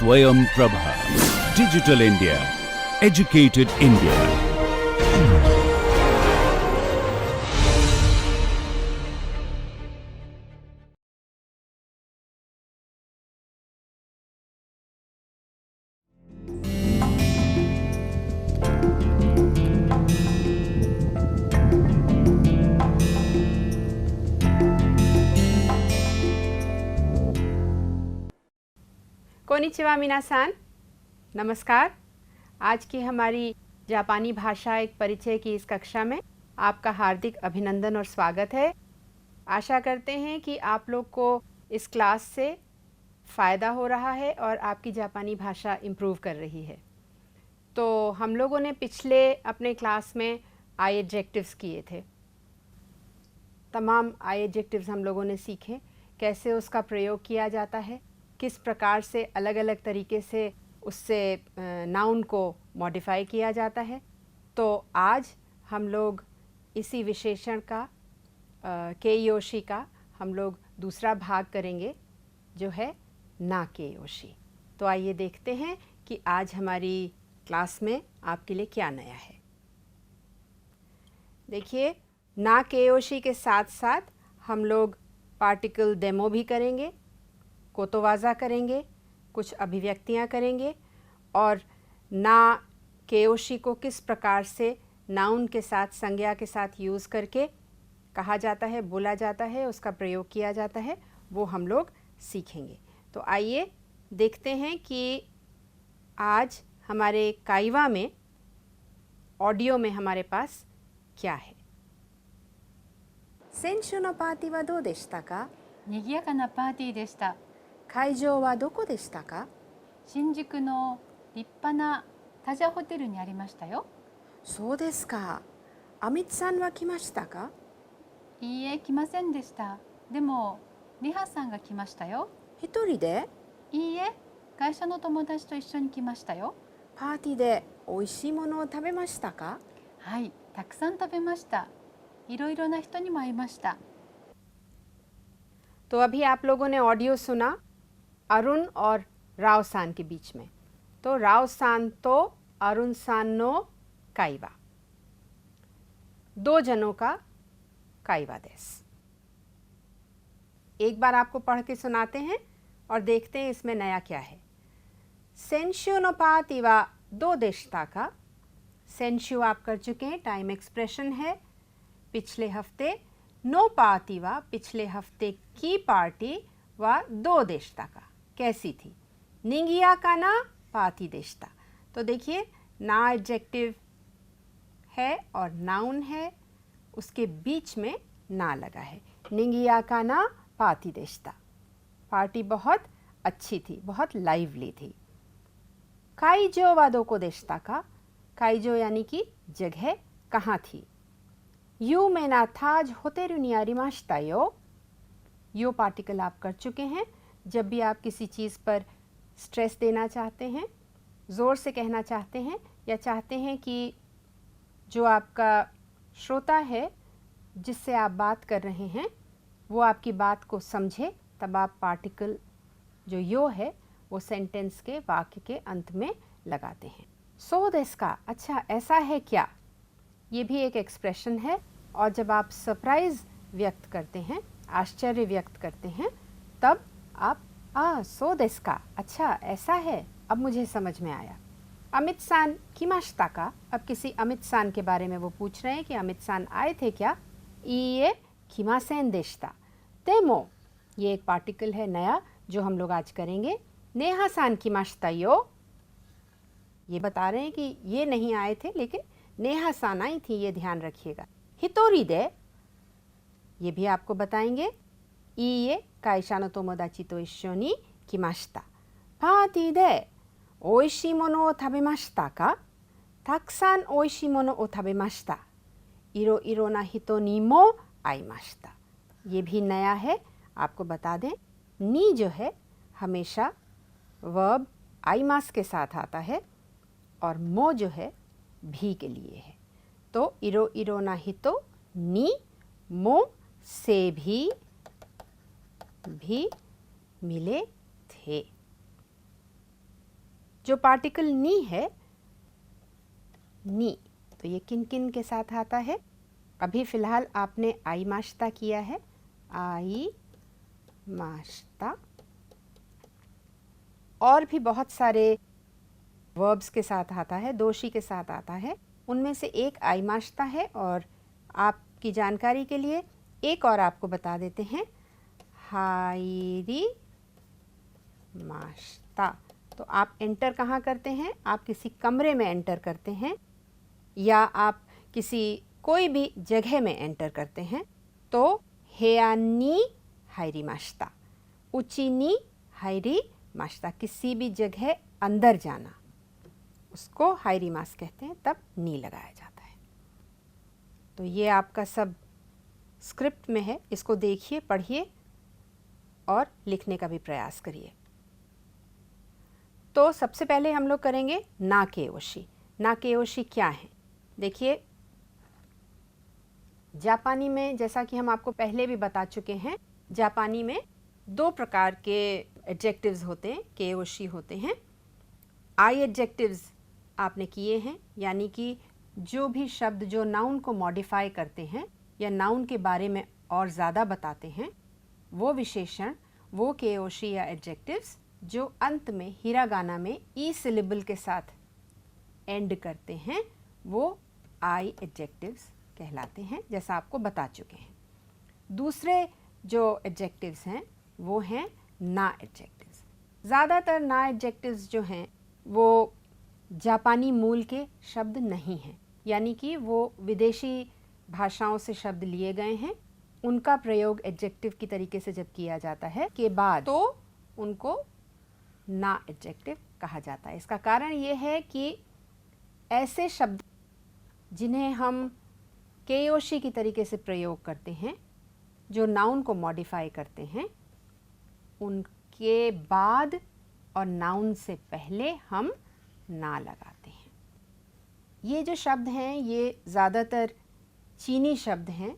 Swayam Prabha. Digital India. Educated India. कोनिचिवा मिनासान, नमस्कार। आज की हमारी जापानी भाषा एक परिचय की इस कक्षा में आपका हार्दिक अभिनंदन और स्वागत है। आशा करते हैं कि आप लोग को इस क्लास से फ़ायदा हो रहा है और आपकी जापानी भाषा इम्प्रूव कर रही है। तो हम लोगों ने पिछले अपने क्लास में आई एडजेक्टिव्स किए थे। तमाम आई एडजेक्टिव्स हम लोगों ने सीखे, कैसे उसका प्रयोग किया जाता है, किस प्रकार से अलग अलग तरीके से उससे नाउन को मॉडिफाई किया जाता है। तो आज हम लोग इसी विशेषण का केयोशी का हम लोग दूसरा भाग करेंगे, जो है ना केयोशी। तो आइए देखते हैं कि आज हमारी क्लास में आपके लिए क्या नया है। देखिए, ना केयोशी के साथ साथ हम लोग पार्टिकल डेमो भी करेंगे, कोतोवाजा करेंगे, कुछ अभिव्यक्तियाँ करेंगे और ना केयोशी को किस प्रकार से नाउन के साथ, संज्ञा के साथ यूज़ करके कहा जाता है, बोला जाता है, उसका प्रयोग किया जाता है, वो हम लोग सीखेंगे। तो आइए देखते हैं कि आज हमारे काइवा में, ऑडियो में हमारे पास क्या है। सेंशु नो पार्टी वा दो देशिता का? 賑やかなパーティーでした。会場はどこでしたか？新宿の立派なタジャホテルにありましたよ。そうですか。アミツさんは来ましたか？いいえ、来ませんでした。でもリハさんが来ましたよ。一人で？いいえ、会社の友達と一緒に来ましたよ。パーティーで美味しいものを食べましたか？はい、たくさん食べました。いろいろな人にも会いました。तो अभी आप लोगों ने ऑडियो सुना अरुण और राव सान के बीच में। तो राव सान तो अरुण सान नो काइवा, दो जनों का काइवा देस। एक बार आपको पढ़ के सुनाते हैं और देखते हैं इसमें नया क्या है। सेंशु नो पार्टी वा दो देशिता का। सेंशु आप कर चुके हैं, टाइम एक्सप्रेशन है। पिछले हफ्ते नो पार्टी वा, पिछले हफ्ते की पार्टी वा दो देशिता का कैसी थी? निंगिया का ना पार्टी देशिता। तो देखिए, ना एडजेक्टिव है और नाउन है, उसके बीच में ना लगा है। निंगिया का ना पार्टी देशिता, पार्टी बहुत अच्छी थी, बहुत लाइवली थी। काइजो वा दो को देशिता का। काइजो यानी कि जगह कहाँ थी? यू में ना थाज होतेरु नि आरिमाशिता यो। यो पार्टिकल आप कर चुके हैं। जब भी आप किसी चीज़ पर स्ट्रेस देना चाहते हैं, ज़ोर से कहना चाहते हैं या चाहते हैं कि जो आपका श्रोता है जिससे आप बात कर रहे हैं वो आपकी बात को समझे, तब आप पार्टिकल जो यो है वो सेंटेंस के, वाक्य के अंत में लगाते हैं। सो देस का, अच्छा ऐसा है क्या? ये भी एक एक्सप्रेशन है। और जब आप सरप्राइज़ व्यक्त करते हैं, आश्चर्य व्यक्त करते हैं, तब आप सो देस का, अच्छा ऐसा है, अब मुझे समझ में आया। अमित सान किमाशिता का। अब किसी अमित सान के बारे में वो पूछ रहे हैं कि अमित सान आए थे क्या? इए किमासेन देशिता। तेमो, ये एक पार्टिकल है नया जो हम लोग आज करेंगे। नेहा सान किमाशिता यो, ये बता रहे हैं कि ये नहीं आए थे, लेकिन नेहा सान आई थी, ये ध्यान रखिएगा। हितोरी दे, ये भी आपको बताएंगे। इए काइशा नो तोमोदाची तो इश्शो नि किमाशिता। पार्टी दे ओइशी मोनो ओ ताबेमाशिता का? ताकुसान ओइशी मोनो ओ ताबेमाशिता। इरो इरो ना हितो नि मो आइमाशिता। ये भी नया है, आपको बता दें। नी जो है हमेशा वर्ब आइमास के साथ आता है और मो जो है भी के लिए है। तो इरो इरो ना हितो नी मो से भी मिले थे। जो पार्टिकल नी है, नी, तो ये किन किन के साथ आता है? अभी फ़िलहाल आपने आई माश्ता किया है, आई माश्ता, और भी बहुत सारे वर्ब्स के साथ आता है, दोषी के साथ आता है। उनमें से एक आई माश्ता है, और आपकी जानकारी के लिए एक और आपको बता देते हैं, हाइरी माश्ता। तो आप एंटर कहाँ करते हैं? आप किसी कमरे में एंटर करते हैं, या आप किसी कोई भी जगह में एंटर करते हैं, तो हेयानी हाइरी माश्ता, उचीनी हाइरी माश्ता, किसी भी जगह अंदर जाना, उसको हाइरी मास कहते हैं, तब नी लगाया जाता है। तो ये आपका सब स्क्रिप्ट में है, इसको देखिए, पढ़िए और लिखने का भी प्रयास करिए। तो सबसे पहले हम लोग करेंगे नाकेओशी। नाकेओशी क्या है? देखिए, जापानी में, जैसा कि हम आपको पहले भी बता चुके हैं, जापानी में दो प्रकार के एडजेक्टिव्स होते हैं, केओशी होते हैं। आई एडजेक्टिव्स आपने किए हैं, यानी कि जो भी शब्द जो नाउन को मॉडिफाई करते हैं या नाउन के बारे में और ज़्यादा बताते हैं, वो विशेषण, वो केओशी या एडजेक्टिव्स जो अंत में हिरागाना में ई सिलेबल के साथ एंड करते हैं, वो आई एडजेक्टिव्स कहलाते हैं, जैसा आपको बता चुके हैं। दूसरे जो एडजेक्टिव्स हैं वो हैं ना एडजेक्टिव्स। ज़्यादातर ना एडजेक्टिव्स जो हैं वो जापानी मूल के शब्द नहीं हैं, यानी कि वो विदेशी भाषाओं से शब्द लिए गए हैं। उनका प्रयोग एडजेक्टिव की तरीके से जब किया जाता है के बाद, तो उनको ना एडजेक्टिव कहा जाता है। इसका कारण ये है कि ऐसे शब्द जिन्हें हम केओशी की तरीके से प्रयोग करते हैं, जो नाउन को मॉडिफाई करते हैं, उनके बाद और नाउन से पहले हम ना लगाते हैं। ये जो शब्द हैं ये ज़्यादातर चीनी शब्द हैं,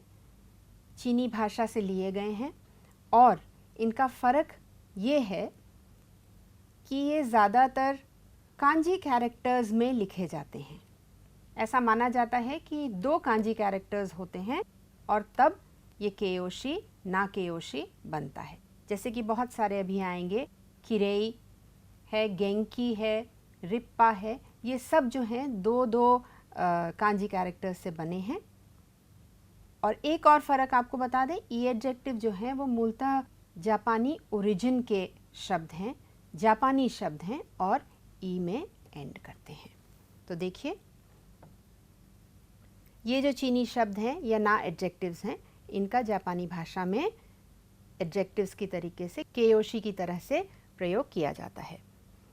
चीनी भाषा से लिए गए हैं, और इनका फ़र्क ये है कि ये ज़्यादातर कांजी कैरेक्टर्स में लिखे जाते हैं। ऐसा माना जाता है कि 2 कांजी कैरेक्टर्स होते हैं और तब ये केओशी ना केओशी बनता है। जैसे कि बहुत सारे अभी आएंगे, किरेई है, गेंकी है, रिप्पा है, ये सब जो हैं 2-2 कांजी कैरेक्टर्स से बने हैं। और एक और फ़र्क आपको बता दें, ई एडजेक्टिव जो हैं वो मूलतः जापानी ओरिजिन के शब्द हैं, जापानी शब्द हैं, और ई में एंड करते हैं। तो देखिए, ये जो चीनी शब्द हैं या ना एडजेक्टिव्स हैं, इनका जापानी भाषा में एडजेक्टिव्स की तरीके से केओशी की तरह से प्रयोग किया जाता है।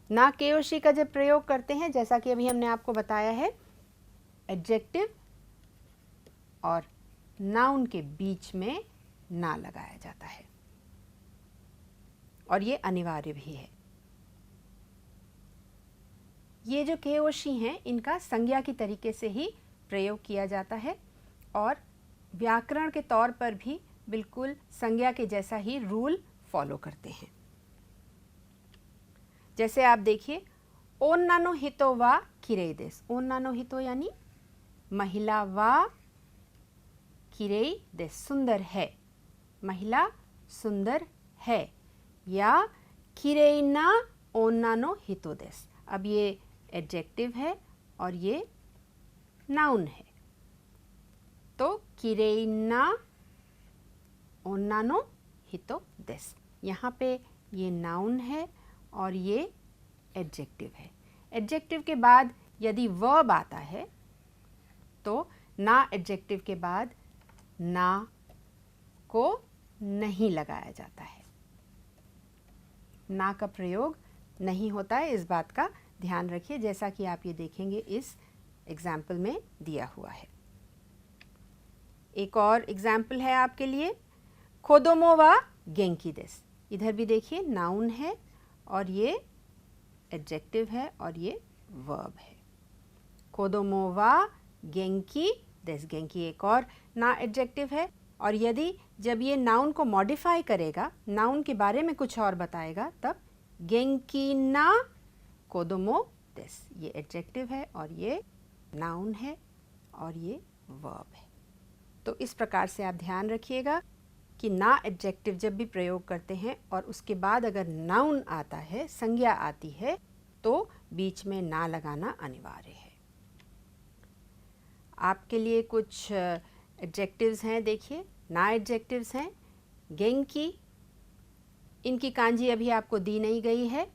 ना केओशी का जब प्रयोग करते हैं, जैसा कि अभी हमने आपको बताया है, एडजेक्टिव और नाउन के बीच में ना लगाया जाता है, और ये अनिवार्य भी है। ये जो केओशी हैं, इनका संज्ञा की तरीके से ही प्रयोग किया जाता है, और व्याकरण के तौर पर भी बिल्कुल संज्ञा के जैसा ही रूल फॉलो करते हैं। जैसे आप देखिए, ओन्ना नो हितो वा किरेई देसु। ओन्ना नो हितो यानी महिला वा किरेई देसु, सुंदर है, महिला सुंदर है, या किरेई ना ओन्ना नो हितो देसु। अब ये एडजेक्टिव है और ये नाउन है, तो किरेई ना ओन्ना नो हितो देसु। यहाँ पे ये नाउन है और ये एडजेक्टिव है। एडजेक्टिव के बाद यदि वर्ब आता है तो ना एडजेक्टिव के बाद ना को नहीं लगाया जाता है, ना का प्रयोग नहीं होता है। इस बात का ध्यान रखिए, जैसा कि आप ये देखेंगे इस एग्जाम्पल में दिया हुआ है। एक और एग्जाम्पल है आपके लिए, खोदोमो वा गेंकी देसु। इधर भी देखिए, नाउन है और ये एडजेक्टिव है और ये वर्ब है। खोदोमो वा गेंकी देसु, गेंकी एक और ना एडजेक्टिव है, और यदि जब ये नाउन को मॉडिफाई करेगा, नाउन के बारे में कुछ और बताएगा, तब गेंकी ना कोदोमो देस, ये एडजेक्टिव है और ये नाउन है और ये वर्ब है। तो इस प्रकार से आप ध्यान रखिएगा कि ना एडजेक्टिव जब भी प्रयोग करते हैं और उसके बाद अगर नाउन आता है, संज्ञा आती है, तो बीच में ना लगाना अनिवार्य है। आपके लिए कुछ एडजेक्टिव्स हैं, देखिए ना एडजेक्टिव्स हैं। गेंकी, इनकी कांजी अभी आपको दी नहीं गई है,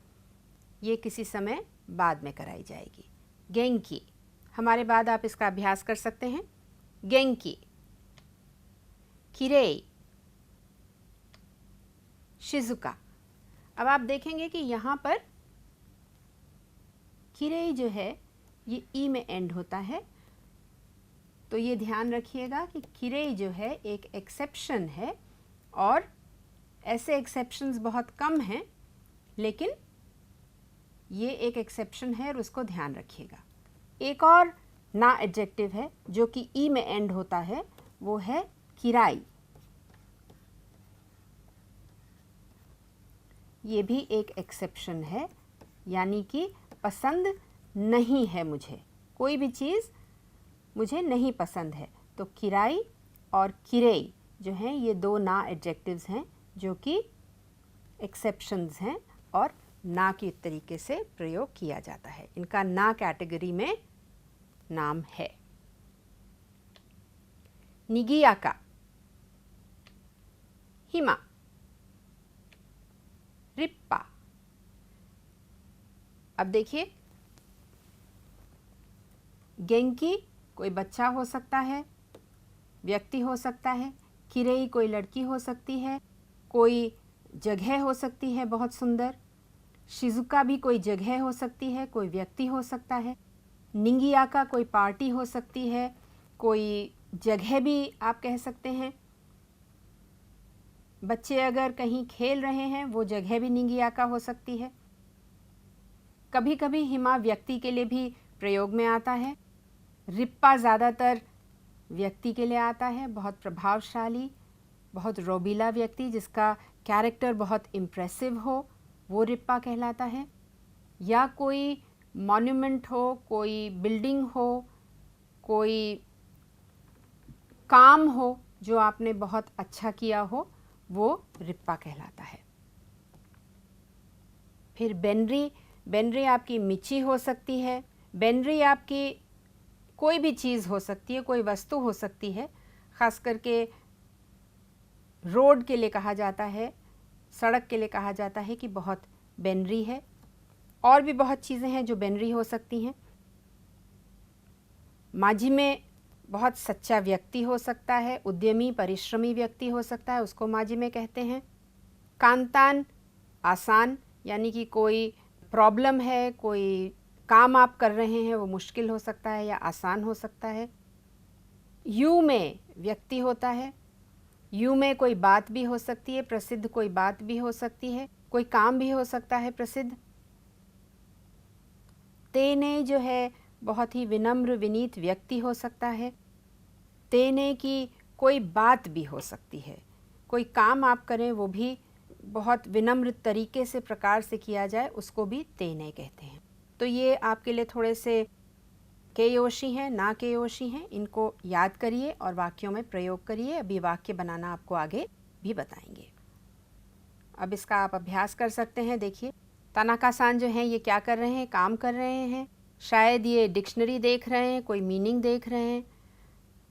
ये किसी समय बाद में कराई जाएगी। गेंकी, हमारे बाद आप इसका अभ्यास कर सकते हैं। गेंकी, किरेई, शिजुका। अब आप देखेंगे कि यहाँ पर किरेई जो है ये ई में एंड होता है, तो ये ध्यान रखिएगा कि किरेई जो है एक एक्सेप्शन है और ऐसे एक्सेप्शंस बहुत कम हैं, लेकिन ये एक एक्सेप्शन है और उसको ध्यान रखिएगा। एक और ना एडजेक्टिव है जो कि ई में एंड होता है, वो है किराई। ये भी एक एक्सेप्शन है, यानी कि पसंद नहीं है मुझे, कोई भी चीज़ मुझे नहीं पसंद है। तो किराई और किरेई जो हैं ये दो ना एडजेक्टिव्स हैं जो कि एक्सेप्शंस हैं और ना के तरीके से प्रयोग किया जाता है। इनका ना कैटेगरी में नाम है। निगियाका, हिमा, रिप्पा। अब देखिए, गेंकी कोई बच्चा हो सकता है, व्यक्ति हो सकता है। किरेई कोई लड़की हो सकती है, कोई जगह हो सकती है बहुत सुंदर। शिजुका भी कोई जगह हो सकती है, कोई व्यक्ति हो सकता है। निंगियाका कोई पार्टी हो सकती है, कोई जगह भी आप कह सकते हैं। बच्चे अगर कहीं खेल रहे हैं, वो जगह भी निंगियाका हो सकती है। कभी कभी हिमा व्यक्ति के लिए भी प्रयोग में आता है। रिप्पा ज़्यादातर व्यक्ति के लिए आता है, बहुत प्रभावशाली, बहुत रोबीला व्यक्ति जिसका कैरेक्टर बहुत इम्प्रेसिव हो, वो रिप्पा कहलाता है। या कोई मॉन्यूमेंट हो, कोई बिल्डिंग हो, कोई काम हो जो आपने बहुत अच्छा किया हो, वो रिप्पा कहलाता है। फिर बेनरी, बेनरी आपकी मिची हो सकती है। बेनरी आपकी कोई भी चीज़ हो सकती है, कोई वस्तु हो सकती है। ख़ास करके रोड के लिए कहा जाता है, सड़क के लिए कहा जाता है कि बहुत बेनरी है। और भी बहुत चीज़ें हैं जो बेनरी हो सकती हैं। माजिमे बहुत सच्चा व्यक्ति हो सकता है, उद्यमी परिश्रमी व्यक्ति हो सकता है, उसको माजिमे कहते हैं। कांतान आसान, यानी कि कोई प्रॉब्लम है, कोई काम आप कर रहे हैं वो मुश्किल हो सकता है या आसान हो सकता है। यू में व्यक्ति होता है, यू में कोई बात भी हो सकती है, प्रसिद्ध कोई बात भी हो सकती है, कोई काम भी हो सकता है प्रसिद्ध। तेने जो है बहुत ही विनम्र विनीत व्यक्ति हो सकता है। तेने की कोई बात भी हो सकती है, कोई काम आप करें वो भी बहुत विनम्र तरीके से प्रकार से किया जाए, उसको भी तेने कहते हैं। तो ये आपके लिए थोड़े से केयोशी हैं, ना केयोशी हैं, इनको याद करिए और वाक्यों में प्रयोग करिए। अभी वाक्य बनाना आपको आगे भी बताएंगे। अब इसका आप अभ्यास कर सकते हैं। देखिए, तानाका-सान जो हैं ये क्या कर रहे हैं, काम कर रहे हैं। शायद ये डिक्शनरी देख रहे हैं, कोई मीनिंग देख रहे हैं।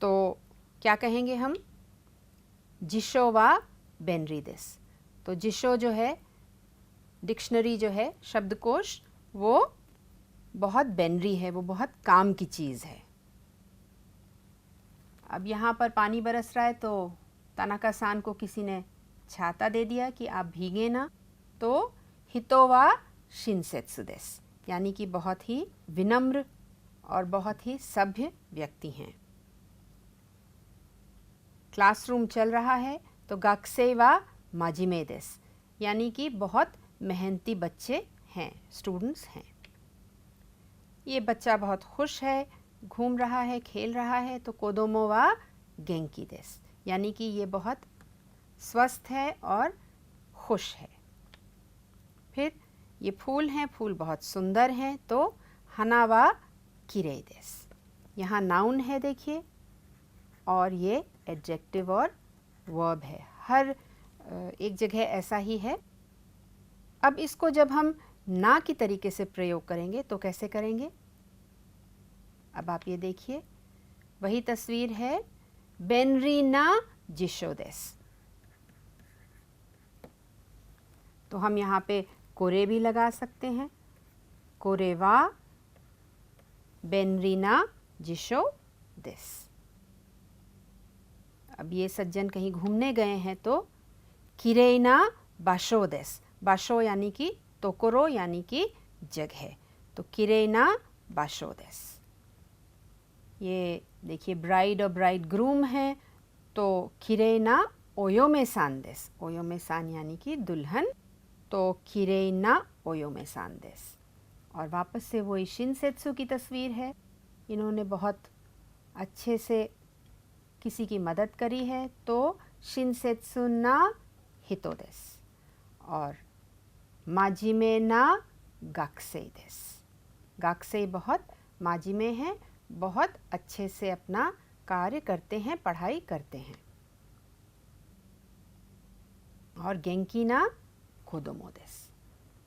तो क्या कहेंगे हम, जिशो वा बेनरी देस। तो जिशो जो है, डिक्शनरी जो है, शब्दकोश, वो बहुत बेनरी है, वो बहुत काम की चीज़ है। अब यहाँ पर पानी बरस रहा है तो तानाका-सान को किसी ने छाता दे दिया कि आप भीगे ना। तो हितो वा शिनसेत्सु देस, यानी कि बहुत ही विनम्र और बहुत ही सभ्य व्यक्ति हैं। क्लासरूम चल रहा है तो गाक्से वा माजिमे देस, यानी कि बहुत मेहनती बच्चे हैं, स्टूडेंट्स हैं। ये बच्चा बहुत खुश है, घूम रहा है, खेल रहा है। तो कोदोमो वा गेंकी देस, यानी कि ये बहुत स्वस्थ है और खुश है। फिर ये फूल हैं, फूल बहुत सुंदर हैं, तो हनावा किरेई देस। यहाँ नाउन है देखिए, और ये एडजेक्टिव और वर्ब है, हर एक जगह ऐसा ही है। अब इसको जब हम ना की तरीके से प्रयोग करेंगे तो कैसे करेंगे? अब आप ये देखिए, वही तस्वीर है, बेनरीना जिशोदेस। तो हम यहाँ पे कोरे भी लगा सकते हैं, कोरेवा बेनरीना जिशोदेस। अब ये सज्जन कहीं घूमने गए हैं तो किरेना बाशोदेस, बाशो यानी कि तोकोरो यानी कि जगह, तो किरेना बाशोदेस। ये देखिए ब्राइड और ब्राइड ग्रूम हैं, तो किरेना ओयोमे सान देस, ओयोमे सान यानी कि दुल्हन, तो किरेना ओयोमे सान देस। और वापस से वही शिनसेत्सु की तस्वीर है, इन्होंने बहुत अच्छे से किसी की मदद करी है, तो शिनसेत्सु ना हितो देस। और माजिमे ना गाक्सेई देस, गाक्सेई बहुत माजिमे हैं, बहुत अच्छे से अपना कार्य करते हैं, पढ़ाई करते हैं। और गेंकी ना कोदोमो देस।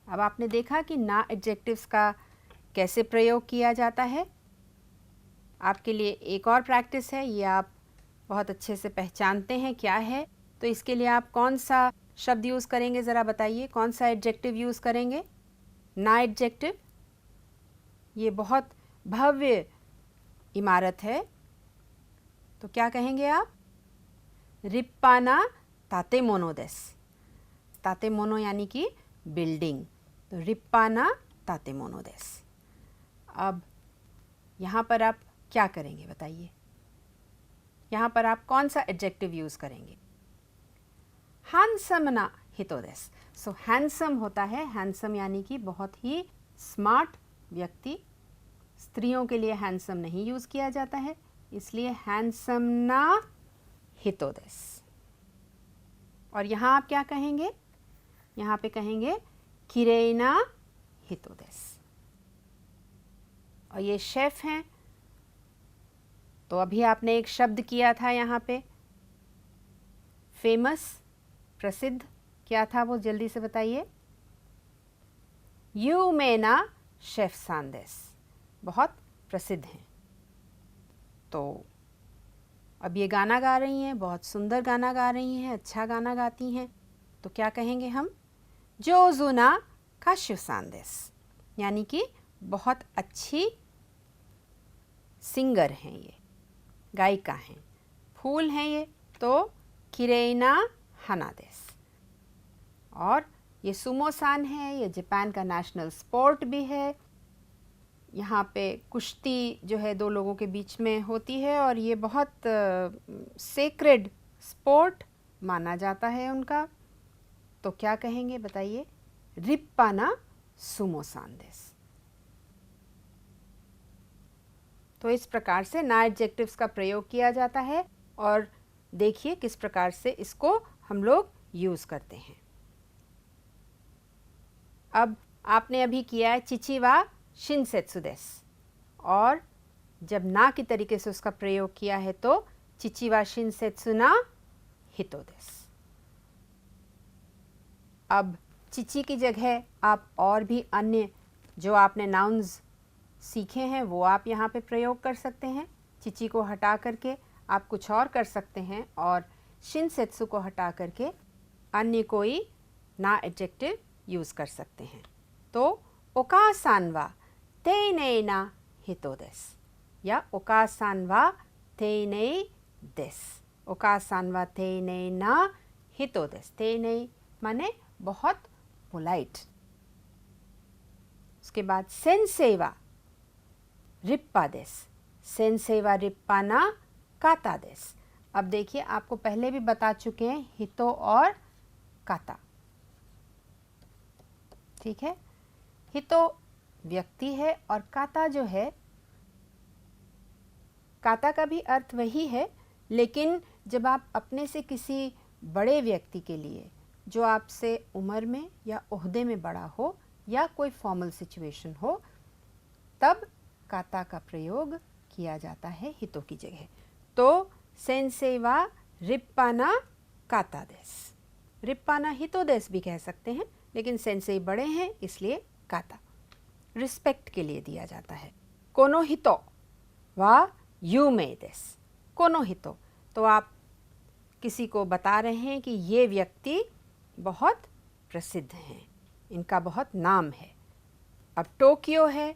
अब आपने देखा कि ना एडजेक्टिव्स का कैसे प्रयोग किया जाता है। आपके लिए एक और प्रैक्टिस है, ये आप बहुत अच्छे से पहचानते हैं क्या है, तो इसके लिए आप कौन सा शब्द यूज़ करेंगे, ज़रा बताइए, कौन सा एडजेक्टिव यूज़ करेंगे? ना एडजेक्टिव। ये बहुत भव्य इमारत है, तो क्या कहेंगे आप? रिप्पाना तातेमोनो देस। तातेमोनो यानी कि बिल्डिंग, तो रिप्पाना तातेमोनो देस। अब यहाँ पर आप क्या करेंगे बताइए? यहाँ पर आप कौन सा एडजेक्टिव यूज़ करेंगे? हैंडसम ना हितो देस। सो हैंडसम होता है, हैंडसम यानी कि बहुत ही स्मार्ट व्यक्ति। स्त्रियों के लिए हैंडसम नहीं यूज़ किया जाता है, इसलिए हैंडसम ना हितो देस। और यहाँ आप क्या कहेंगे? यहाँ पे कहेंगे किरेना हितो देस। और ये शेफ हैं, तो अभी आपने एक शब्द किया था यहाँ पे, फेमस, प्रसिद्ध, क्या था वो, जल्दी से बताइए? यूमेना शेफ सान देस, बहुत प्रसिद्ध हैं। तो अब ये गाना गा रही हैं, बहुत सुंदर गाना गा रही हैं, अच्छा गाना गाती हैं, तो क्या कहेंगे हम? जोजुना काशु सान देस, यानी कि बहुत अच्छी सिंगर हैं, ये गायिका हैं। फूल हैं ये, तो किरेना हाना देस। और ये सुमो-सान है, ये जापान का नेशनल स्पोर्ट भी है। यहाँ पे कुश्ती जो है दो लोगों के बीच में होती है, और ये बहुत सेक्रेड स्पोर्ट माना जाता है उनका। तो क्या कहेंगे बताइए? रिप्पाना सुमो-सान देस। तो इस प्रकार से ना एडजेक्टिव्स का प्रयोग किया जाता है, और देखिए किस प्रकार से इसको हम लोग यूज़ करते हैं। अब आपने अभी किया है चिचिवा शिनसेत्सु देस, और जब ना की तरीके से उसका प्रयोग किया है तो चिचिवा शिनसेत्सु ना हितो देस। अब चिची की जगह आप और भी अन्य जो आपने नाउन्स सीखे हैं वो आप यहाँ पे प्रयोग कर सकते हैं। चिची को हटा करके आप कुछ और कर सकते हैं, और शिनसेत्सु को हटा करके अन्य कोई ना एडजेक्टिव यूज़ कर सकते हैं। तो ओकासान वा तेइनेई ना हितो देस, या ओकासान वा तेइनेई देस। ओकासान वा तेइनेई ना हितो देस। तेइनेई माने बहुत पोलाइट। उसके बाद सेंसेई वा रिप्पा देस। सेंसेई वा रिप्पा ना काता देस। अब देखिए, आपको पहले भी बता चुके हैं हितो और काता, ठीक है। हितो व्यक्ति है, और काता जो है, काता का भी अर्थ वही है, लेकिन जब आप अपने से किसी बड़े व्यक्ति के लिए जो आपसे उम्र में या ओहदे में बड़ा हो, या कोई फॉर्मल सिचुएशन हो तब काता का प्रयोग किया जाता है हितो की जगह। तो सेंसेई वा रिप्पाना काता देस, रिप्पाना हितो देस भी कह सकते हैं, लेकिन सेंसेई बड़े हैं इसलिए काता रिस्पेक्ट के लिए दिया जाता है। कोनो हितो वा यूमे देस, कोनो हितो तो आप किसी को बता रहे हैं कि ये व्यक्ति बहुत प्रसिद्ध हैं, इनका बहुत नाम है। अब टोक्यो है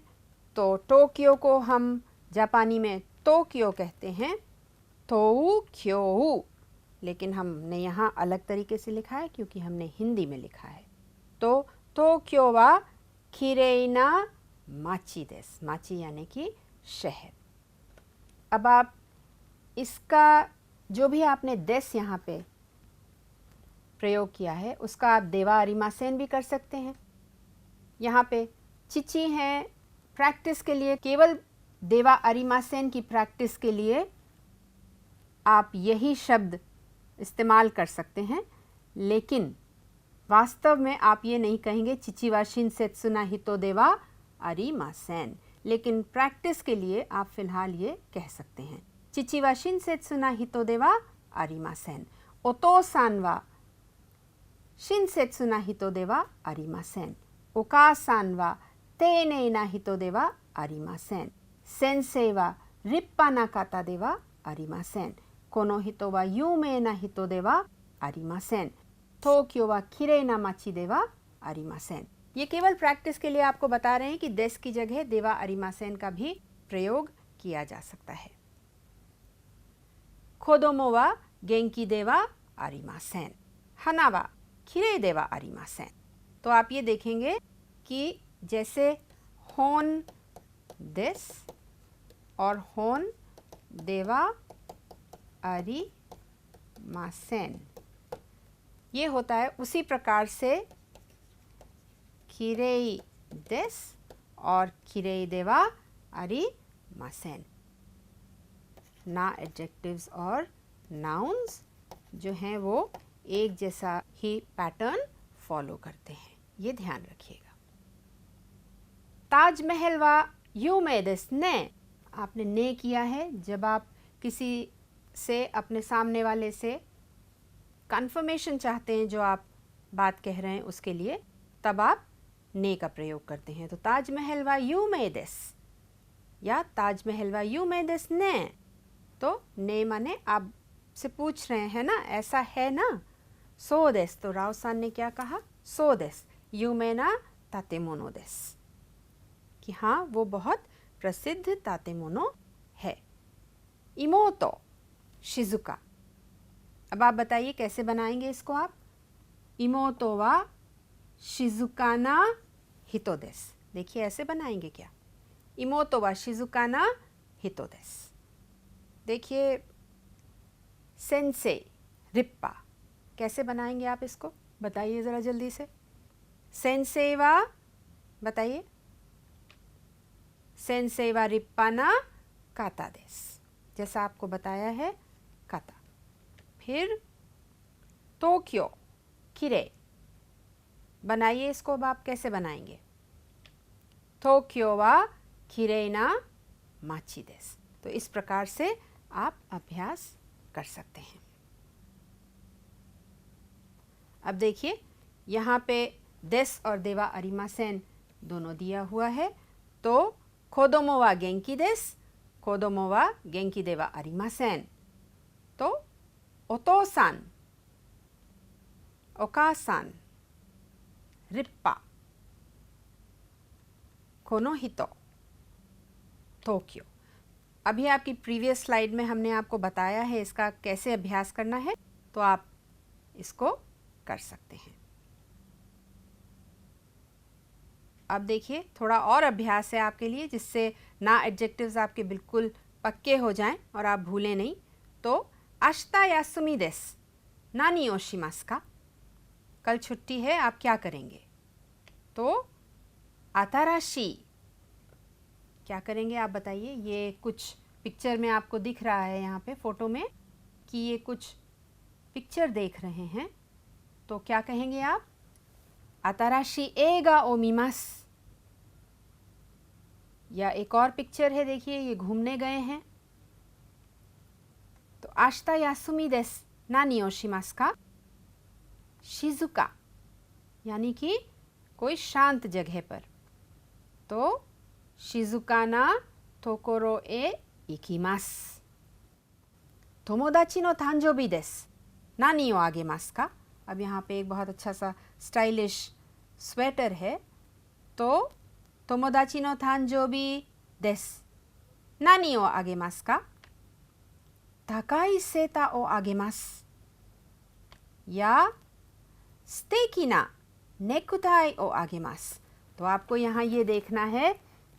तो टोक्यो को हम जापानी में टोक्यो कहते हैं, टोक्यो, लेकिन हमने यहाँ अलग तरीके से लिखा है क्योंकि हमने हिंदी में लिखा है। तो टोक्यो वा किरेइना माची देस, माची यानी कि शहर। अब आप इसका जो भी आपने देस यहाँ पे प्रयोग किया है उसका आप देवा अरिमासेन भी कर सकते हैं। यहाँ पे चिची हैं प्रैक्टिस के लिए, केवल देवा अरिमासेन की प्रैक्टिस के लिए आप यही शब्द इस्तेमाल कर सकते हैं, लेकिन वास्तव में आप ये नहीं कहेंगे चिची वा शिनसेत्सु ना हितो देवा अरिमासेन, लेकिन प्रैक्टिस के लिए आप फिलहाल ये कह सकते हैं चिची वा शिनसेत्सु ना हितो देवा अरिमासेन, ओतोसान वा शिनसेत्सु ना हितो देवा अरिमासेन, ओकासान वा तेने ना हितो देवा अरिमासेन, सेंसेई वा रिप्पा ना काता देवा अरिमासेन, कोनो हितो वा यूमे ना हितो देवा अरिमासेन, टोक्यो वा किरेई ना माची देवा अरिमासेन। ये केवल प्रैक्टिस के लिए आपको बता रहे हैं कि देस की जगह देवा अरिमासेन का भी प्रयोग किया जा सकता है। कोदोमो वा गेंकी देवा अरिमासेन, हना वा किरेई देवा अरिमासेन। तो आप ये देखेंगे कि जैसे होन देस और होन देवा अरिमासेन ये होता है, उसी प्रकार से किरेई देस और किरेई देवा अरिमासेन ना एडजेक्टिव्स और नाउन्स जो हैं वो एक जैसा ही पैटर्न फॉलो करते हैं, ये ध्यान रखिएगा। ताजमहल वा यूमे देस ने, आपने ने किया है जब आप किसी से अपने सामने वाले से कंफर्मेशन चाहते हैं जो आप बात कह रहे हैं उसके लिए, तब आप ने का प्रयोग करते हैं। तो ताजमहल वा यूमे देस या ताजमहल वा यूमे देस ने, तो ने माने आप से पूछ रहे हैं ना, ऐसा है ना, सो देस, तो राव सान ने क्या कहा, सो देस, यूमे ना तातेमोनो देस, कि हाँ वो बहुत प्रसिद्ध तातेमोनो है। इमोतो शिजुका, अब आप बताइए कैसे बनाएंगे इसको आप। इमोतो वा शिजुका ना हितो देस, देखिए ऐसे बनाएंगे क्या, इमोतो वा शिजुका ना हितो देस। देखिए सेंसेई रिप्पा, कैसे बनाएंगे आप इसको, बताइए ज़रा जल्दी से। सेंसेई वा, बताइए, सेंसेई वा रिप्पा ना काता देस, जैसा आपको बताया है काता। फिर टोक्यो किरे, बनाइए इसको, अब आप कैसे बनाएंगे। टोक्यो वा किरेई ना माची देस। तो इस प्रकार से आप अभ्यास कर सकते हैं। अब देखिए यहाँ पे देस और देवा अरिमासेन दोनों दिया हुआ है, तो कोदोमो वा गेंकी देस, कोदोमो वा गेंकी देवा अरिमासेन। तो ओतोसान, ओकासान, रिप्पा, कोनो हितो, टोक्यो। अभी आपकी प्रीवियस स्लाइड में हमने आपको बताया है इसका कैसे अभ्यास करना है, तो आप इसको कर सकते हैं। अब देखिए थोड़ा और अभ्यास है आपके लिए, जिससे ना एडजेक्टिव्स आपके बिल्कुल पक्के हो जाएं और आप भूलें नहीं। तो आशिता यासुमी देस, नानी ओ शिमासु का, कल छुट्टी है, आप क्या करेंगे। तो आताराशी, क्या करेंगे आप बताइए। ये कुछ पिक्चर में आपको दिख रहा है यहाँ पे फोटो में कि ये कुछ पिक्चर देख रहे हैं, तो क्या कहेंगे आप, आताराशी एगा ओ मीमास। या एक और पिक्चर है, देखिए ये घूमने गए हैं। तो आश्ता यासुमी देस नानी ओ शिमासु का? शिजुका यानी कि कोई शांत जगह पर। तो शिजुका ना तोकोरो ए इकिमासु। तोमोदाची नो तांजोबी देसु नानी ओ आगेमासु का? अब यहाँ पे एक बहुत अच्छा सा स्टाइलिश स्वेटर है। तो तोमोदाची नो तांजोबी देसु नानी ओ आगेमासु का? ताकाई सेता ओ आगेमासु। या सुतेकी ना नेकटाई ओ आगेमासु। तो आपको यहाँ ये देखना है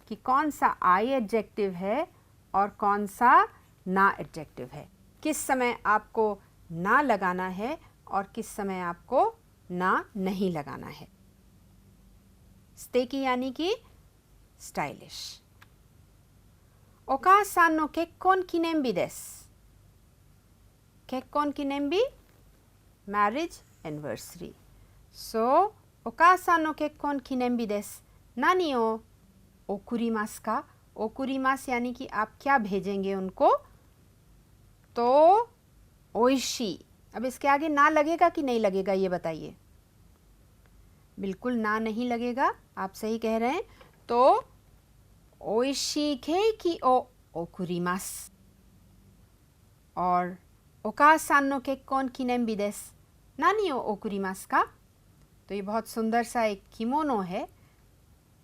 कि कौन सा आई एडजेक्टिव है और कौन सा ना एडजेक्टिव है। किस समय आपको ना लगाना है और किस समय आपको ना नहीं लगाना है। सुतेकी यानी कि स्टाइलिश। ओकासान नो केक्कोन किनेंबी देसु। केक्कोन किनेंबी मैरिज एनिवर्सरी। सो ओकासान नो केक्कोन किनेंबी देसु नानी ओ ओकुरिमासु का? ओकुरिमासु यानी कि आप क्या भेजेंगे उनको? तो ओइशी। अब इसके आगे ना लगेगा कि नहीं लगेगा ये बताइए। बिल्कुल ना नहीं लगेगा, आप सही कह रहे हैं। तो ओइशी केकी ओ ओकुरिमासु। और ओकासान नो केक्कोन किनेंबी देसु नानी ओ ओकुरिमासु का? तो ये बहुत सुंदर सा एक किमोनो है।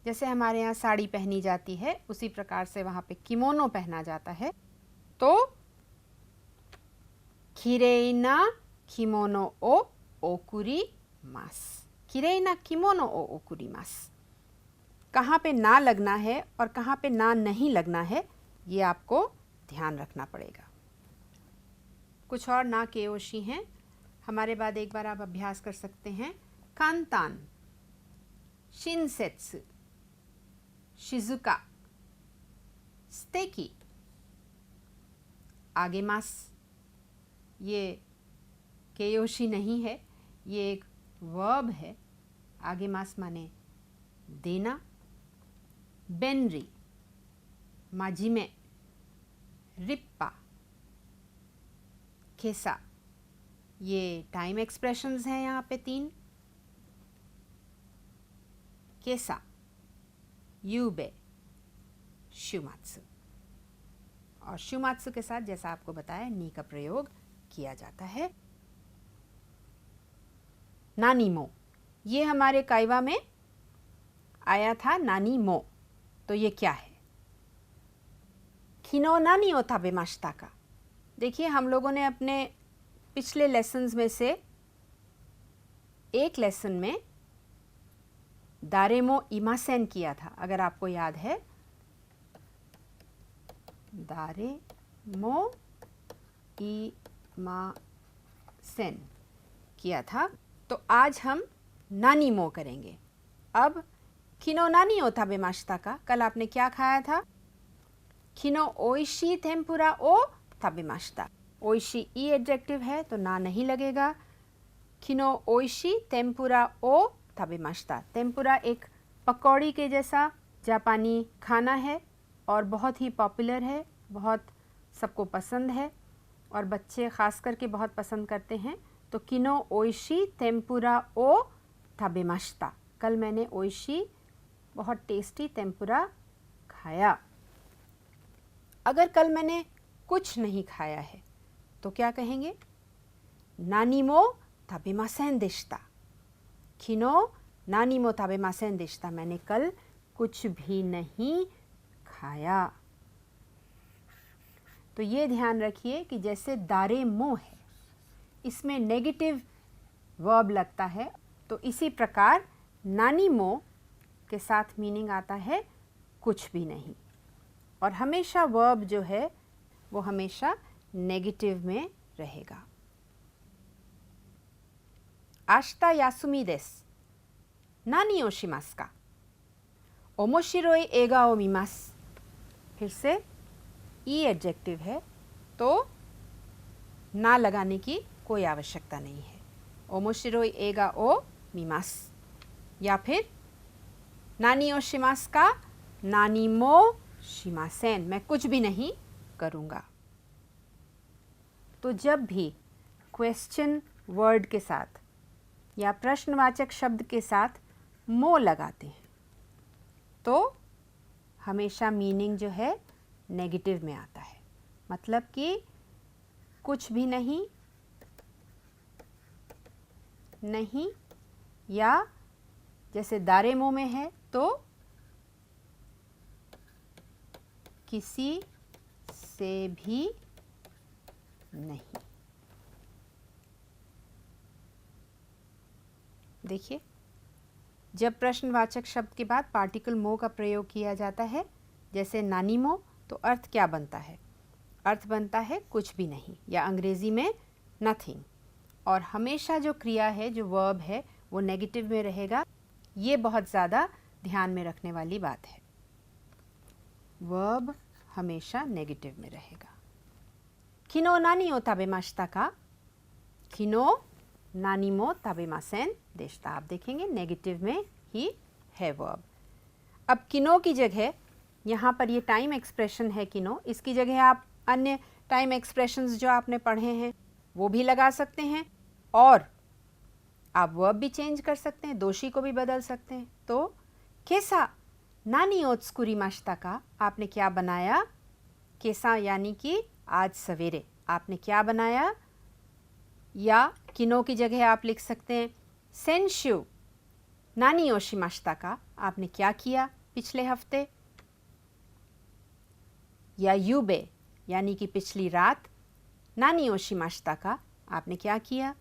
जैसे हमारे यहाँ साड़ी पहनी जाती है उसी प्रकार से वहाँ पे किमोनो पहना जाता है। तो किरेई ना किमोनो ओ ओकुरिमासु। किरेई ना किमोनो ओ ओकुरिमासु। कहाँ पे ना लगना है और कहाँ पे ना नहीं लगना है ये आपको ध्यान रखना पड़ेगा। कुछ और ना केओशी हैं, हमारे बाद एक बार आप अभ्यास कर सकते हैं। कांतान, शिनसेत्सु, शिजुका, सुतेकी, आगेमासु। ये केयोशी नहीं है, ये एक वर्ब है। आगेमासु माने देना। बेनरी, माजिमे, रिप्पा, केसा, ये टाइम एक्सप्रेशंस हैं यहाँ पे 3। केसा, यूबे, शुमात्सु। और शुमात्सु के साथ जैसा आपको बताया नी का प्रयोग किया जाता है। नानी मो, ये हमारे काइवा में आया था नानी मो। तो ये क्या है? किनो नानी ओ ताबेमाशिता का? देखिए हम लोगों ने अपने पिछले लेसन्स में से एक लेसन में दारेमो इमासेन किया था, अगर आपको याद है। दारेमो इमासेन किया था। तो आज हम नानी मो करेंगे। अब किनो नानी ओ ताबेमाशिता का? कल आपने क्या खाया था? किनो ओइशी टेम्पुरा ओ ताबेमाशिता। ओइशी ई एडजेक्टिव है तो ना नहीं लगेगा। किनो ओइशी टेम्पुरा ओ ताबेमाशिता। टेम्पुरा एक पकौड़ी के जैसा जापानी खाना है और बहुत ही पॉपुलर है, बहुत सबको पसंद है और बच्चे ख़ास करके बहुत पसंद करते हैं। तो किनो ओइशी टेम्पुरा ओ ताबेमाशिता। कल मैंने ओइशी बहुत टेस्टी टेम्पुरा खाया। अगर कल मैंने कुछ नहीं खाया है तो क्या कहेंगे? नानी मो ताबेमासेन देशिता। किनो नानी मो ताबेमासेन देशिता। मैंने कल कुछ भी नहीं खाया। तो ये ध्यान रखिए कि जैसे दारेमो है इसमें नेगेटिव वर्ब लगता है, तो इसी प्रकार नानी मो के साथ मीनिंग आता है कुछ भी नहीं। और हमेशा वर्ब जो है वो हमेशा नेगेटिव में रहेगा। आश्ता यासुमी देसु नानी ओ शिमासु का? ओमोशिरोई एगा ओ मीमासु। फिर से ई एडजेक्टिव है तो ना लगाने की कोई आवश्यकता नहीं है। ओमोशिरोई एगा ओ मीमासु। या फिर नानी ओ शिमास का नानी मो शिमासेन, मैं कुछ भी नहीं करूँगा। तो जब भी क्वेश्चन वर्ड के साथ या प्रश्नवाचक शब्द के साथ मो लगाते हैं तो हमेशा मीनिंग जो है नेगेटिव में आता है, मतलब कि कुछ भी नहीं, नहीं, या जैसे दारे मो में है तो किसी से भी नहीं। देखिए, जब प्रश्नवाचक शब्द के बाद पार्टिकल मो का प्रयोग किया जाता है, जैसे नानी मो, तो अर्थ क्या बनता है? अर्थ बनता है कुछ भी नहीं, या अंग्रेजी में नथिंग। और हमेशा जो क्रिया है, जो वर्ब है, वो नेगेटिव में रहेगा। ये बहुत ज़्यादा ध्यान में रखने वाली बात है। वर्ब हमेशा नेगेटिव में रहेगा। किनो नानी ओ ताबेमाशिता का, किनो नानी मो ताबेमासेन देशिता। आप देखेंगे नेगेटिव में ही है वर्ब। अब किनो की जगह, यहाँ पर ये टाइम एक्सप्रेशन है किनो, इसकी जगह आप अन्य टाइम एक्सप्रेशंस जो आपने पढ़े हैं वो भी लगा सकते हैं, और आप वर्ब भी चेंज कर सकते हैं, दोषी को भी बदल सकते हैं। तो केसा नानी ओ त्सुकुरिमाशिता का, आपने क्या बनाया? केसा यानी कि आज सवेरे आपने क्या बनाया? या किनो की जगह आप लिख सकते हैं सेंशु नानी ओ शिमाशिता का, आपने क्या किया पिछले हफ्ते? या युबे यानी कि पिछली रात नानी ओ शिमाशिता का, आपने क्या किया?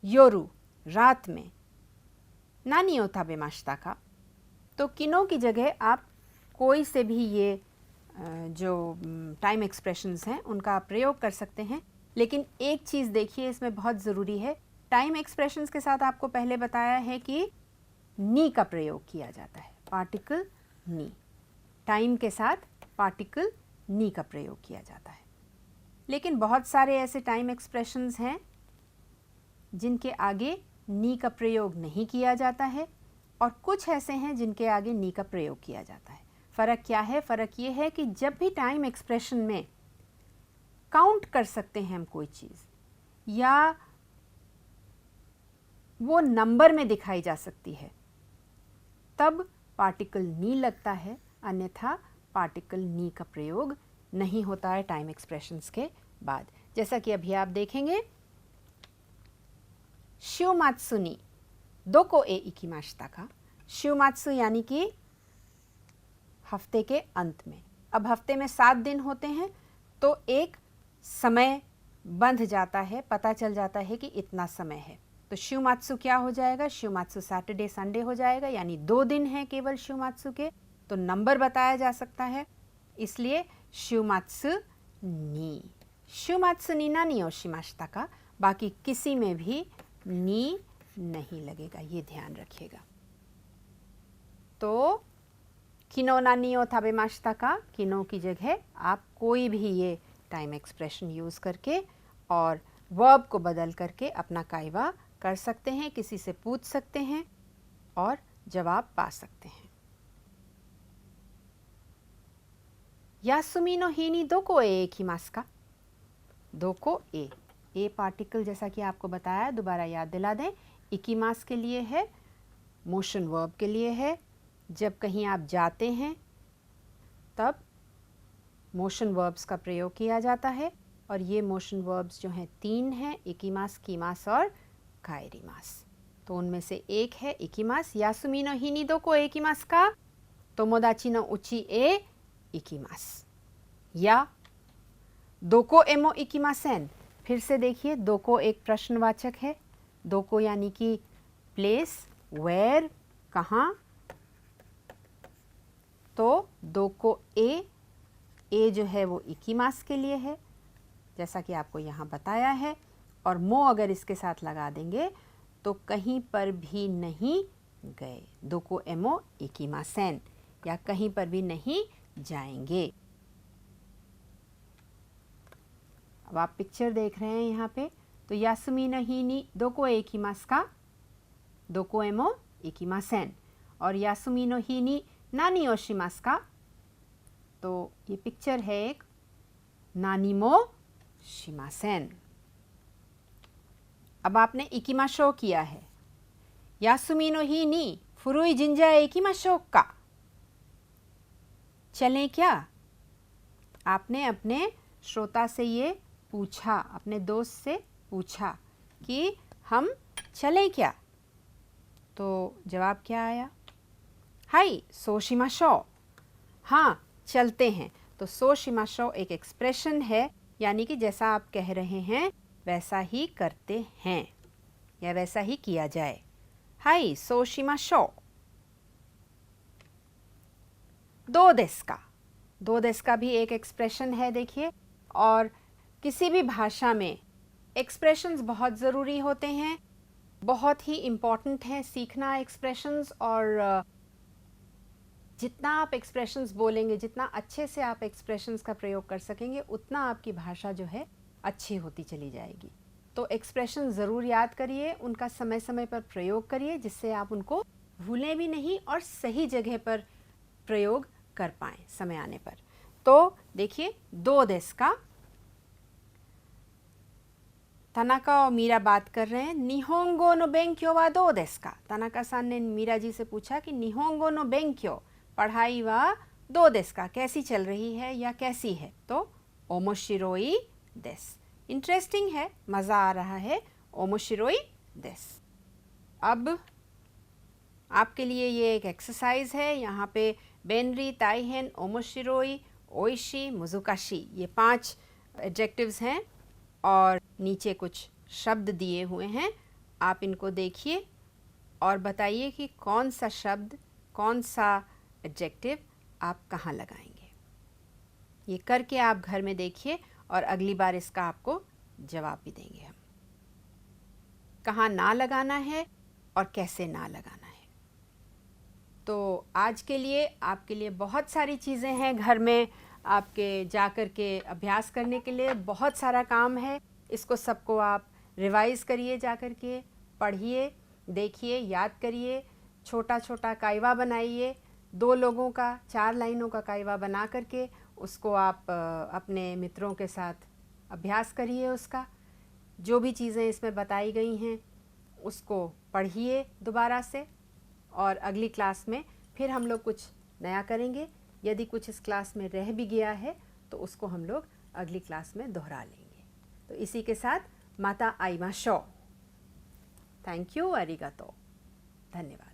योरु रात में नानी ओ ताबेमाशिता का। तो किनो की जगह आप कोई से भी ये जो टाइम एक्सप्रेशंस हैं उनका आप प्रयोग कर सकते हैं। लेकिन एक चीज़ देखिए, इसमें बहुत ज़रूरी है, टाइम एक्सप्रेशंस के साथ आपको पहले बताया है कि नी का प्रयोग किया जाता है, पार्टिकल नी। टाइम के साथ पार्टिकल नी का प्रयोग किया जाता है। लेकिन बहुत सारे ऐसे टाइम एक्सप्रेशंस हैं जिनके आगे नी का प्रयोग नहीं किया जाता है, और कुछ ऐसे हैं जिनके आगे नी का प्रयोग किया जाता है। फ़र्क क्या है? फ़र्क ये है कि जब भी टाइम एक्सप्रेशन में काउंट कर सकते हैं हम कोई चीज़, या वो नंबर में दिखाई जा सकती है, तब पार्टिकल नी लगता है, अन्यथा पार्टिकल नी का प्रयोग नहीं होता है टाइम एक्सप्रेशंस के बाद। जैसा कि अभी आप देखेंगे, शियोमात्सु नी दोको ए इकिमाशिता का। शियोमात्सु यानी कि हफ्ते के अंत में। अब हफ्ते में 7 दिन होते हैं, तो एक समय बंध जाता है, पता चल जाता है कि इतना समय है। तो शियोमात्सु क्या हो जाएगा? शियोमात्सु सैटरडे संडे हो जाएगा, यानी 2 दिन हैं केवल शियोमात्सु के, तो नंबर बताया जा सकता है, इसलिए शियोमात्सु नी। शियोमात्सु नी नानी ओ शिमाशिता का, बाकी किसी में भी नी नहीं लगेगा, ये ध्यान रखिएगा। तो किनो नानी ओ ताबेमाशिता का, किनो की जगह आप कोई भी ये टाइम एक्सप्रेशन यूज़ करके और वर्ब को बदल करके अपना कायवा कर सकते हैं, किसी से पूछ सकते हैं और जवाब पा सकते हैं। यासुमी नो हिनी दोको ए इकिमासु का। दोको ए पार्टिकल जैसा कि आपको बताया, दोबारा याद दिला दें, इकिमास के लिए है, मोशन वर्ब के लिए है। जब कहीं आप जाते हैं तब मोशन वर्ब्स का प्रयोग किया जाता है, और ये मोशन वर्ब्स जो हैं 3 हैं, इकिमास, कीमास और काएरिमास। तो उनमें से एक है इकिमास। यासुमी नो हिनी दोको ए इकिमासु का, तोमोदाची नो उची ए इकिमास। या दोको एमो इकिमासेन। फिर से देखिए, दोको एक प्रश्नवाचक है, दोको यानी कि प्लेस, वेयर, कहाँ। तो दोको ए जो है वो इकिमास के लिए है, जैसा कि आपको यहाँ बताया है, और मो अगर इसके साथ लगा देंगे तो कहीं पर भी नहीं गए, दोको एमो इकिमासेन, या कहीं पर भी नहीं जाएंगे। अब आप पिक्चर देख रहे हैं यहाँ पे, तो यासुमी नो हिनी दोको ए इकिमासु का, दोको एमो इकिमासेन। और यासुमी नो ही नि नानी ओ शिमासु का? तो ये पिक्चर है एक, नानी मो शिमासेन। अब आपने इकिमाशो किया है। यासुमी नो ही नि फुरुई जिंजा ए इकिमाशो का? चलें क्या? आपने अपने श्रोता से ये पूछा, अपने दोस्त से पूछा कि हम चलें क्या? तो जवाब क्या आया? हाई सोशिमाशो, हाँ चलते हैं। तो सोशिमाशो एक एक्सप्रेशन है, यानी कि जैसा आप कह रहे हैं वैसा ही करते हैं या वैसा ही किया जाए। हाई सोशिमाशो। दो देस का, दो देस का भी एक एक्सप्रेशन है देखिए। और किसी भी भाषा में एक्सप्रेशंस बहुत ज़रूरी होते हैं, बहुत ही इम्पॉर्टेंट हैं सीखना एक्सप्रेशंस। और जितना आप एक्सप्रेशंस बोलेंगे, जितना अच्छे से आप एक्सप्रेशंस का प्रयोग कर सकेंगे, उतना आपकी भाषा जो है अच्छी होती चली जाएगी। तो एक्सप्रेशन ज़रूर याद करिए, उनका समय समय पर प्रयोग करिए, जिससे आप उनको भूलें भी नहीं और सही जगह पर प्रयोग कर पाएँ समय आने पर। तो देखिए, दो देस का। तनाका और मीरा बात कर रहे हैं। निहोंगो नो बेंक्यो वा दो देस का? तनाका सान ने मीरा जी से पूछा कि निहोंगो नो बेंक्यो, पढ़ाई वा दो देस का, कैसी चल रही है या कैसी है? तो ओमोशिरोई देस, इंटरेस्टिंग है, मज़ा आ रहा है, ओमोशिरोई देस। अब आपके लिए ये एक एक्सरसाइज है। यहाँ पे बेनरी, ताइहेन, ओमोशिरोई, ओइशी, मुजुकाशी, ये 5 एडजेक्टिव्स हैं और नीचे कुछ शब्द दिए हुए हैं। आप इनको देखिए और बताइए कि कौन सा शब्द, कौन सा एडजेक्टिव आप कहाँ लगाएंगे। ये करके आप घर में देखिए और अगली बार इसका आपको जवाब भी देंगे हम, कहाँ ना लगाना है और कैसे ना लगाना है। तो आज के लिए आपके लिए बहुत सारी चीज़ें हैं घर में आपके जा कर के अभ्यास करने के लिए, बहुत सारा काम है। इसको सबको आप रिवाइज़ करिए, जा कर के पढ़िए, देखिए, याद करिए, छोटा छोटा कायवा बनाइए। 2 लोगों का, 4 लाइनों का कायवा बना करके उसको आप अपने मित्रों के साथ अभ्यास करिए। उसका जो भी चीज़ें इसमें बताई गई हैं उसको पढ़िए दोबारा से, और अगली क्लास में फिर हम लोग कुछ नया करेंगे। यदि कुछ इस क्लास में रह भी गया है तो उसको हम लोग अगली क्लास में दोहरा लेंगे। तो इसी के साथ माता आइमाशो। थैंक यू, अरिगातो, धन्यवाद।